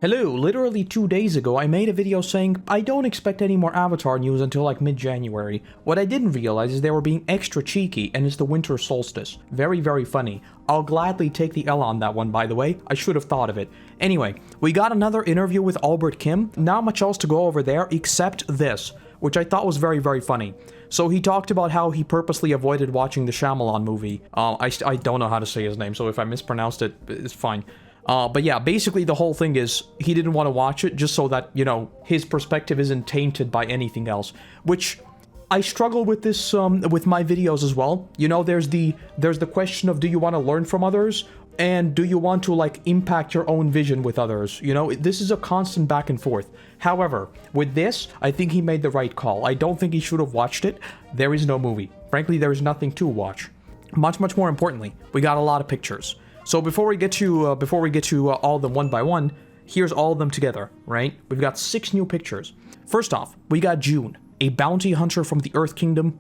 Hello, literally 2 days ago I made a video saying I don't expect any more Avatar news until like mid-January. What I didn't realize is they were being extra cheeky and it's the winter solstice. Very, very funny. I'll gladly take the L on that one, by the way. I should have thought of it. Anyway, we got another interview with Albert Kim. Not much else to go over there except this, which I thought was very, very funny. So he talked about how he purposely avoided watching the Shyamalan movie. I don't know how to say his name, so if I mispronounced it, it's fine. But yeah, basically the whole thing is he didn't want to watch it just so that, you know, his perspective isn't tainted by anything else, which I struggle with this with my videos as well. You know, there's the question of do you want to learn from others and do you want to like impact your own vision with others? You know, this is a constant back and forth. However, with this, I think he made the right call. I don't think he should have watched it. There is no movie. Frankly, there is nothing to watch. Much more importantly, we got a lot of pictures. So before we get to all of them one by one, here's all of them together, right? We've got 6 new pictures. First off, we got June, a bounty hunter from the Earth Kingdom.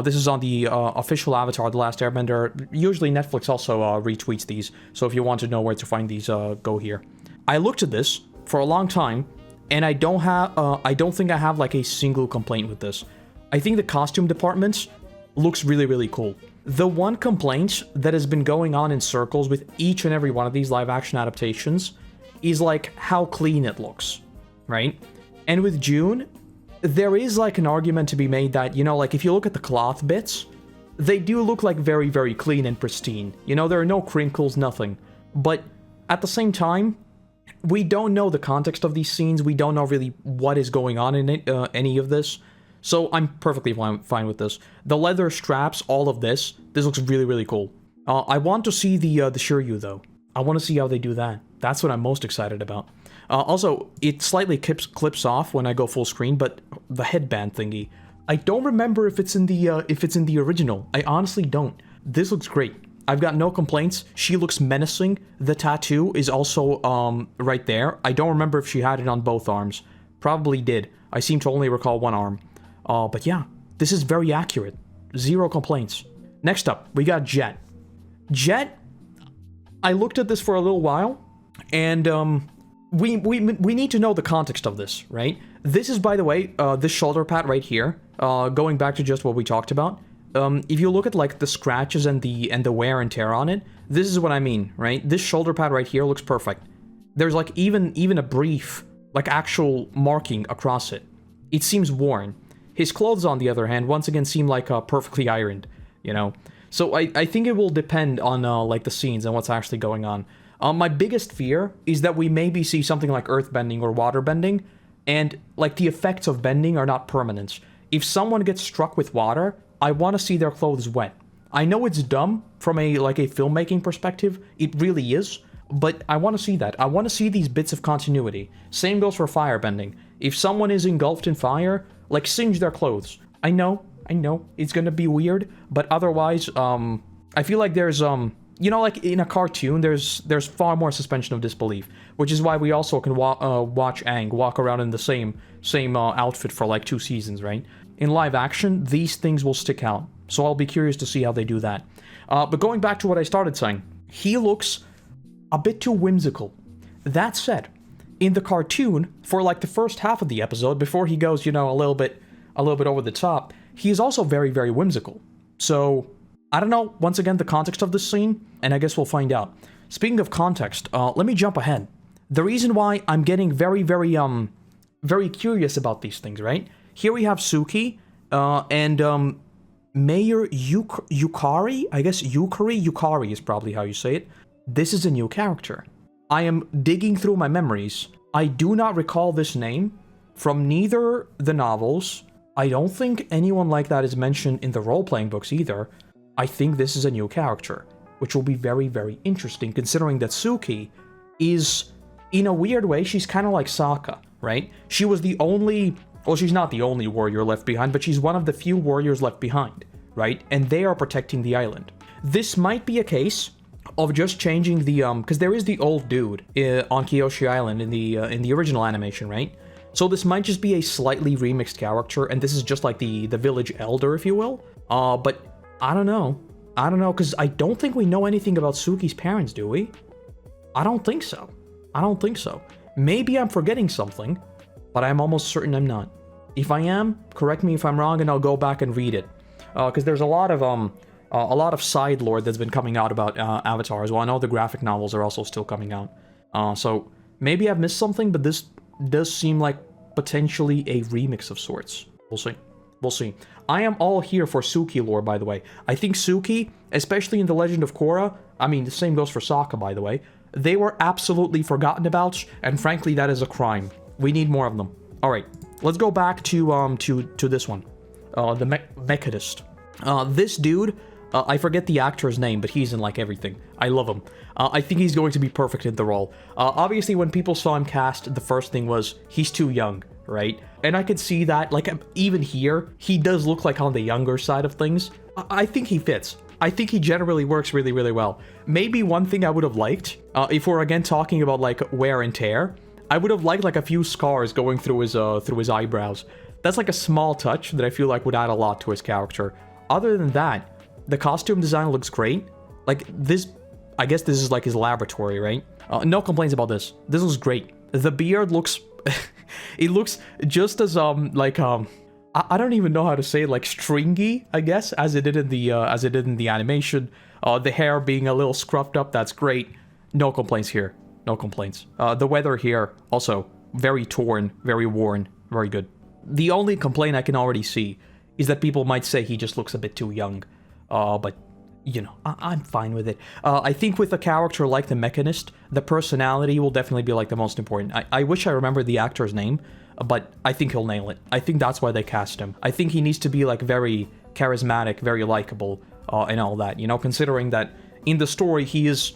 This is on the official Avatar, The Last Airbender. Usually Netflix also retweets these, so if you want to know where to find these, go here. I looked at this for a long time, and I don't think I have like a single complaint with this. I think the costume department looks really, really cool. The one complaint that has been going on in circles with each and every one of these live-action adaptations is, like, how clean it looks, right? And with June, there is, like, an argument to be made that, you know, like, if you look at the cloth bits, they do look, like, very, very clean and pristine. You know, there are no crinkles, nothing. But at the same time, we don't know the context of these scenes. We don't know really what is going on in it, any of this. So I'm perfectly fine with this. The leather straps, all of this looks really, really cool. I want to see the Shiryu, though. I want to see how they do that. That's what I'm most excited about. Also, it slightly clips off when I go full screen, but the headband thingy, I don't remember if it's in the original. I honestly don't. This looks great. I've got no complaints. She looks menacing. The tattoo is also right there. I don't remember if she had it on both arms. Probably did. I seem to only recall one arm. But yeah, this is very accurate. 0 complaints. Next up, we got Jet. Jet, I looked at this for a little while, and we need to know the context of this, right? This is, by the way, this shoulder pad right here, going back to just what we talked about. If you look at like the scratches and the wear and tear on it, this is what I mean, right? This shoulder pad right here looks perfect. There's like even a brief, like actual marking across it. It seems worn. His clothes, on the other hand, once again seem like perfectly ironed, you know? So I think it will depend on like the scenes and what's actually going on. My biggest fear is that we maybe see something like earthbending or waterbending, and like the effects of bending are not permanent. If someone gets struck with water, I want to see their clothes wet. I know it's dumb from a filmmaking perspective, it really is, but I want to see that. I want to see these bits of continuity. Same goes for firebending. If someone is engulfed in fire, like, singe their clothes. I know, it's gonna be weird, but otherwise, I feel like there's, you know, like, in a cartoon, there's far more suspension of disbelief, which is why we also can watch Aang walk around in the same outfit for, like, 2 seasons, right? In live action, these things will stick out, so I'll be curious to see how they do that. But going back to what I started saying, he looks a bit too whimsical. That said, in the cartoon, for like the first half of the episode, before he goes, you know, a little bit over the top, he is also very, very whimsical. So, I don't know, once again, the context of this scene, and I guess we'll find out. Speaking of context, let me jump ahead. The reason why I'm getting very, very, very curious about these things, right? Here we have Suki, and, Mayor Yukari? I guess Yukari is probably how you say it. This is a new character. I am digging through my memories. I do not recall this name from neither the novels. I don't think anyone like that is mentioned in the role-playing books either. I think this is a new character, which will be very, very interesting considering that Suki is, in a weird way, she's kind of like Sokka, right? She was the only, well, she's not the only warrior left behind, but she's one of the few warriors left behind, right? And they are protecting the island. This might be a case of just changing the, because there is the old dude on Kyoshi Island in the original animation, right? So this might just be a slightly remixed character, and this is just like the village elder, if you will. But I don't know, because I don't think we know anything about Suki's parents, do we? I don't think so. Maybe I'm forgetting something, but I'm almost certain I'm not. If I am, correct me if I'm wrong, and I'll go back and read it. Because there's a lot of side lore that's been coming out about Avatar as well. I know the graphic novels are also still coming out. So maybe I've missed something, but this does seem like potentially a remix of sorts. We'll see. We'll see. I am all here for Suki lore, by the way. I think Suki, especially in The Legend of Korra, I mean, the same goes for Sokka, by the way, they were absolutely forgotten about, and frankly, that is a crime. We need more of them. All right, let's go back to this one. The Mechanist. This dude, I forget the actor's name, but he's in, like, everything. I love him. I think he's going to be perfect in the role. Obviously, when people saw him cast, the first thing was, he's too young, right? And I could see that, like, even here, he does look like on the younger side of things. I think he fits. I think he generally works really, really well. Maybe one thing I would have liked, if we're again talking about, like, wear and tear, I would have liked, like, a few scars going through his eyebrows. That's, like, a small touch that I feel like would add a lot to his character. Other than that, the costume design looks great. Like, this, I guess this is, like, his laboratory, right? No complaints about this. This looks great. The beard looks... it looks just as, I don't even know how to say it, like, stringy, I guess, as it did in the animation. The hair being a little scruffed up, that's great. No complaints here. No complaints. The weather here, also, very torn, very worn, very good. The only complaint I can already see is that people might say he just looks a bit too young. But, you know, I'm fine with it. I think with a character like the Mechanist, the personality will definitely be, like, the most important. I wish I remembered the actor's name, but I think he'll nail it. I think that's why they cast him. I think he needs to be, like, very charismatic, very likable, and all that. You know, considering that in the story he's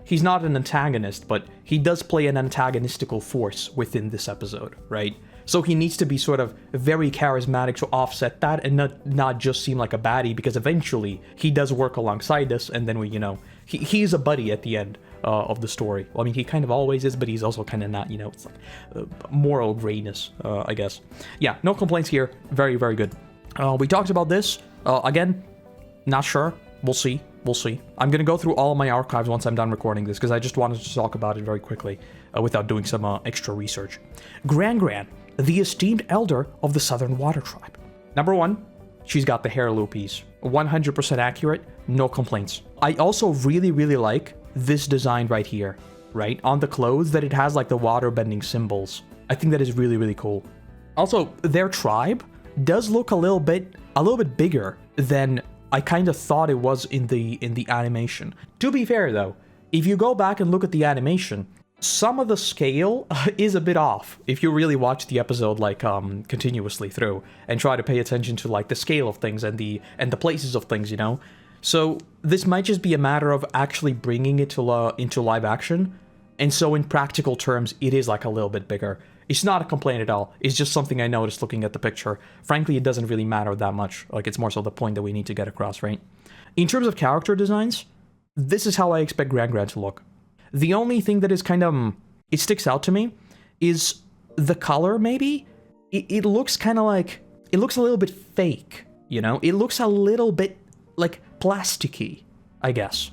not an antagonist, but he does play an antagonistical force within this episode, right? So he needs to be sort of very charismatic to offset that and not just seem like a baddie, because eventually he does work alongside us, and then we, you know, he's a buddy at the end of the story. Well, I mean, he kind of always is, but he's also kind of not, you know, it's like moral grayness, I guess. Yeah, no complaints here. Very, very good. We talked about this. Again, not sure. We'll see. We'll see. I'm going to go through all of my archives once I'm done recording this, because I just wanted to talk about it very quickly without doing some extra research. Gran Gran, the esteemed elder of the Southern Water Tribe. Number one, she's got the hair loopies. 100% accurate, no complaints. I also really, really like this design right here, right? On the clothes, that it has like the water bending symbols. I think that is really, really cool. Also, their tribe does look a little bit bigger than I kind of thought it was in the animation. To be fair though, if you go back and look at the animation, some of the scale is a bit off if you really watch the episode like continuously through and try to pay attention to like the scale of things and the places of things, you know. So this might just be a matter of actually bringing it to into live action, and so in practical terms, it is like a little bit bigger. It's not a complaint at all. It's just something I noticed looking at the picture. Frankly, it doesn't really matter that much. Like, it's more so the point that we need to get across, right? In terms of character designs, this is how I expect Gran Gran to look. The only thing that is kind of, it sticks out to me is the color, maybe? It looks kind of like, it looks a little bit fake, you know? It looks a little bit, like, plasticky, I guess.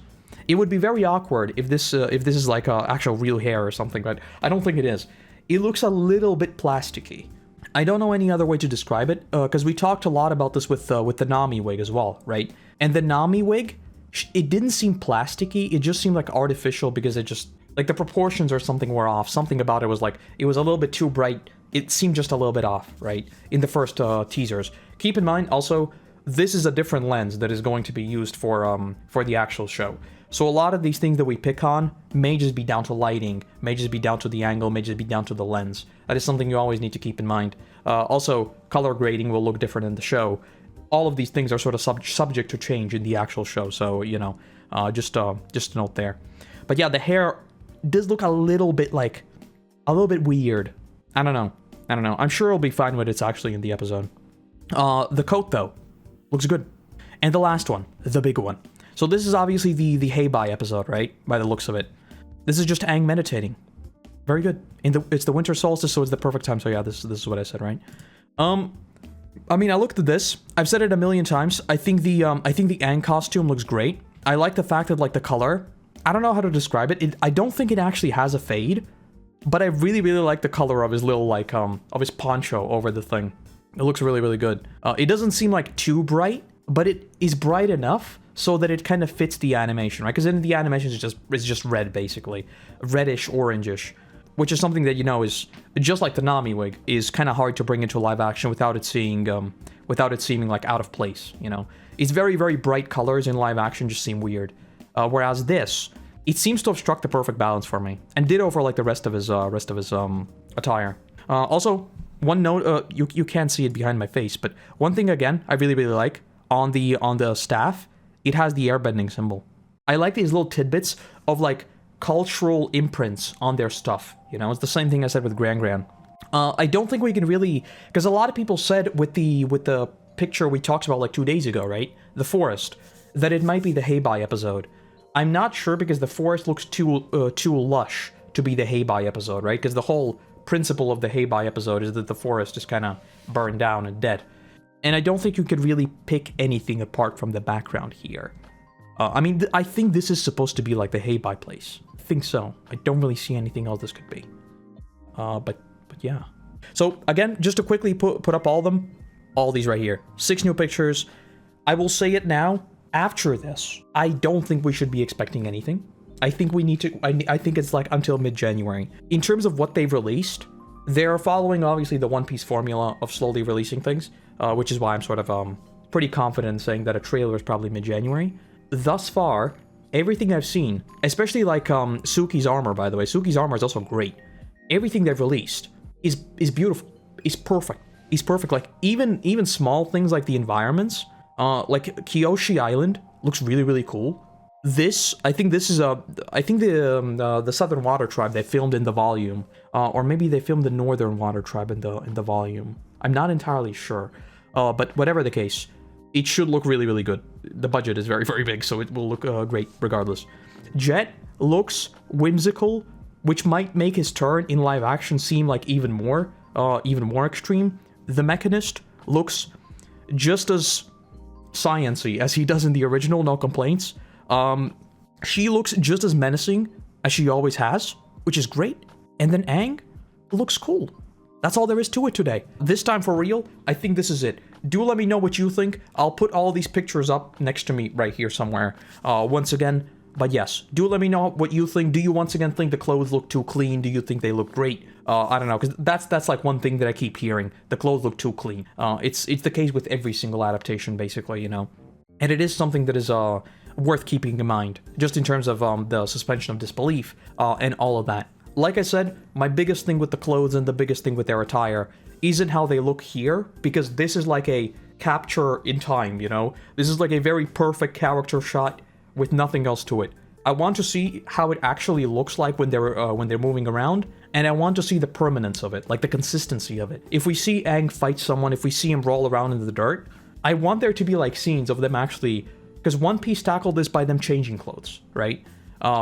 It would be very awkward if this is like actual real hair or something, but I don't think it is. It looks a little bit plasticky. I don't know any other way to describe it, because we talked a lot about this with the Nami wig as well, right? And the Nami wig, it didn't seem plasticky, it just seemed like artificial because it just, like the proportions or something were off. Something about it was like, it was a little bit too bright. It seemed just a little bit off, right? In the first teasers. Keep in mind, also, this is a different lens that is going to be used for the actual show. So a lot of these things that we pick on may just be down to lighting, may just be down to the angle, may just be down to the lens. That is something you always need to keep in mind. Also, color grading will look different in the show. All of these things are sort of subject to change in the actual show, so, you know, just a note there. But yeah, the hair does look a little bit weird. I don't know. I'm sure it'll be fine when it's actually in the episode. The coat, though, looks good. And the last one, the big one. So this is obviously the Heibai episode, right? By the looks of it. This is just Aang meditating. Very good. It's the winter solstice, so it's the perfect time. So yeah, this is what I said, right? I mean, I looked at this. I've said it a million times. I think the Aang costume looks great. I like the fact that, like, the color, I don't know how to describe it. I don't think it actually has a fade. But I really, really like the color of his little, like, of his poncho over the thing. It looks really, really good. It doesn't seem like too bright, but it is bright enough so that it kind of fits the animation, right? Because in the animation, it's just red, basically. Reddish, orangish. Which is something that, you know, is, just like the Nami wig, is kind of hard to bring into live action without it seeming, like, out of place, you know? It's very, very bright colors in live action just seem weird. Whereas this, it seems to have struck the perfect balance for me. And ditto for, like, the rest of his attire. Also, one note, you can't see it behind my face, but one thing, again, I really, really like, on the staff, it has the airbending symbol. I like these little tidbits of, like, cultural imprints on their stuff, you know? It's the same thing I said with Gran Gran. I don't think we can really, because a lot of people said with the picture we talked about like 2 days ago, right? The forest, that it might be the Heibai episode. I'm not sure because the forest looks too lush to be the Heibai episode, right? Because the whole principle of the Heibai episode is that the forest is kind of burned down and dead. And I don't think you could really pick anything apart from the background here. I mean, I think this is supposed to be like the Heibai place. I think so. I don't really see anything else this could be. But yeah. So again, just to quickly put up all these right here. 6 new pictures. I will say it now. After this, I don't think we should be expecting anything. I think we need to. I think it's like until mid-January. In terms of what they've released, they're following obviously the One Piece formula of slowly releasing things, which is why I'm sort of pretty confident in saying that a trailer is probably mid-January. Thus far, everything I've seen, especially like Suki's armor, by the way. Suki's armor is also great. Everything they've released is beautiful. Is perfect. Is perfect. Like even small things like the environments, like Kyoshi Island looks really, really cool. I think this is the Southern Water Tribe they filmed in the volume, or maybe they filmed the Northern Water Tribe in the volume. I'm not entirely sure, but whatever the case, it should look really, really good. The budget is very, very big, so it will look great regardless. Jet looks whimsical, which might make his turn in live action seem like even more extreme. The Mechanist looks just as science-y as he does in the original, no complaints. She looks just as menacing as she always has, which is great. And then Aang looks cool. That's all there is to it today. This time for real, I think this is it. Do let me know what you think. I'll put all these pictures up next to me right here somewhere. Once again, but yes, do let me know what you think. Do you once again think the clothes look too clean? Do you think they look great? I don't know, because that's like one thing that I keep hearing. The clothes look too clean. It's the case with every single adaptation, basically, you know. And it is something that is worth keeping in mind, just in terms of the suspension of disbelief and all of that. Like I said, my biggest thing with the clothes and the biggest thing with their attire isn't how they look here, because this is like a capture in time, you know? This is like a very perfect character shot with nothing else to it. I want to see how it actually looks like when they're moving around, and I want to see the permanence of it, like the consistency of it. If we see Aang fight someone, if we see him roll around in the dirt, I want there to be like scenes of them actually, because One Piece tackled this by them changing clothes, right?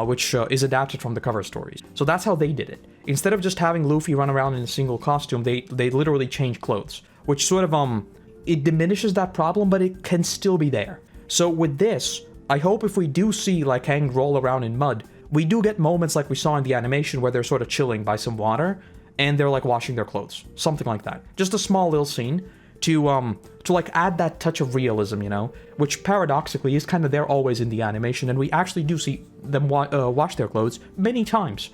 Which is adapted from the cover stories. So that's how they did it. Instead of just having Luffy run around in a single costume, they literally change clothes, which sort of it diminishes that problem, but it can still be there. So with this, I hope if we do see like Aang roll around in mud, we do get moments like we saw in the animation where they're sort of chilling by some water and they're like washing their clothes, something like that. Just a small little scene to like add that touch of realism, you know, which paradoxically is kind of there always in the animation, and we actually do see them wash their clothes many times,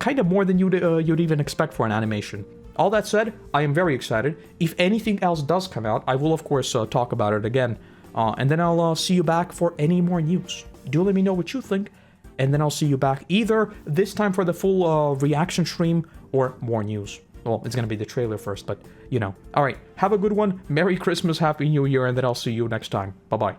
kind of more than you'd even expect for an animation. All that said, I am very excited. If anything else does come out, I will of course talk about it again, and then I'll see you back for any more news. Do let me know what you think, and then I'll see you back either this time for the full reaction stream or more news. Well, it's gonna be the trailer first, but, you know. Alright, have a good one. Merry Christmas, Happy New Year, and then I'll see you next time. Bye-bye.